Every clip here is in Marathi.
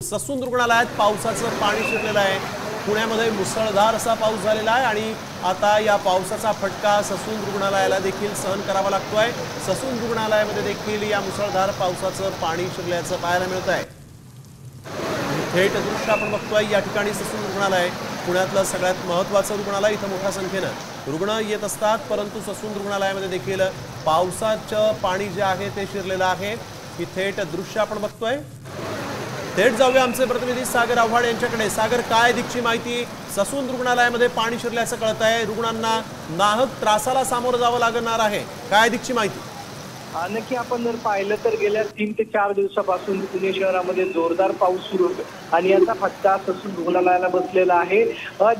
ससून रुग्णालयात पावसाचं पाणी शिरलेलं आहे। पुण्यामध्ये मुसळधार असा पाऊस झालेला आहे आणि आता या पावसाचा फटका ससून रुग्णालयाला देखील सहन करावा लागतोय। ससून रुग्णालयामध्ये देखील या मुसळधार पावसाचं पाणी शिरल्याचं पाहायला मिळत आहे। थेट दृश्य आपण बघतोय या ठिकाणी ससून रुग्णालय पुण्यातलं सगळ्यात महत्त्वाचं रुग्णालय। इथं मोठ्या संख्येनं रुग्ण येत असतात, परंतु ससून रुग्णालयामध्ये देखील पावसाचं पाणी जे आहे ते शिरलेलं आहे। ही थेट दृश्य आपण बघतोय। थेट जाऊया आमचे प्रतिनिधी सागर आव्हाड यांच्याकडे। सागर, काय अधिकची माहिती? ससून रुग्णालयामध्ये पाणी शिरल्याचं कळत आहे, रुग्णांना नाहक त्रासाला सामोरं जावं लागणार आहे, काय अधिकची माहिती? नक्की आपण जर पाहिलं तर गेल्या 3 ते 4 दिवसापासून पुणे शहरामध्ये जोरदार पाऊस सुरू आहे आणि याचा फटका ससून रुग्णालयाला बसलेला आहे।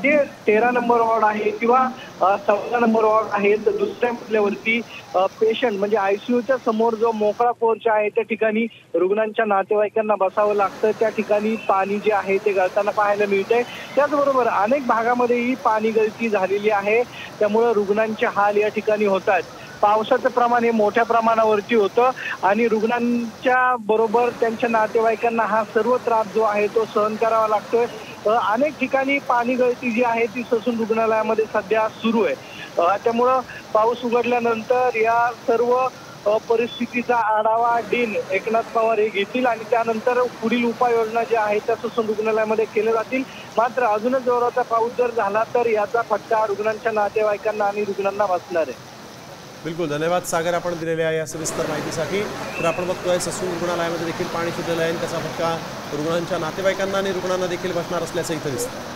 जे 13 नंबर वॉर्ड आहे किंवा 14 नंबर वॉर्ड आहे, तर दुसऱ्या मजल्यावरती पेशंट म्हणजे आयसीयूच्या समोर जो मोकळा पोर्च आहे त्या ठिकाणी रुग्णांच्या नातेवाईकांना बसावं लागतं। त्या ठिकाणी पाणी जे आहे ते गळताना पाहायला मिळतंय। त्याचबरोबर अनेक भागामध्येही पाणी गळती झालेली आहे, त्यामुळे रुग्णांचे हाल या ठिकाणी होतात। पावसाचं प्रमाण हे मोठ्या प्रमाणावरती होतं आणि रुग्णांच्या बरोबर त्यांच्या नातेवाईकांना हा सर्व त्रास जो आहे तो सहन करावा लागतोय। अनेक ठिकाणी पाणी गळती जी आहे ती ससून रुग्णालयामध्ये सध्या सुरू आहे। त्यामुळं पाऊस उघडल्यानंतर या सर्व परिस्थितीचा आढावा डीन एकनाथ पवार हे घेतील आणि त्यानंतर पुढील उपाययोजना ज्या आहेत त्या ससून रुग्णालयामध्ये केल्या जातील। मात्र अजूनच जोराचा पाऊस जर झाला तर याचा फटका रुग्णांच्या नातेवाईकांना आणि रुग्णांना बसणार आहे। बिलकुल, धन्यवाद सागर आपण दिलेल्या या सविस्तर माहितीसाठी। तर आपण बघतोय ससून रुग्णालयामध्ये देखील पाणी शिरलेलं आहे, त्याचा फटका रुग्णांच्या नातेवाईकांना आणि रुग्णांना देखील बसणार असल्याचं इथं दिसतं।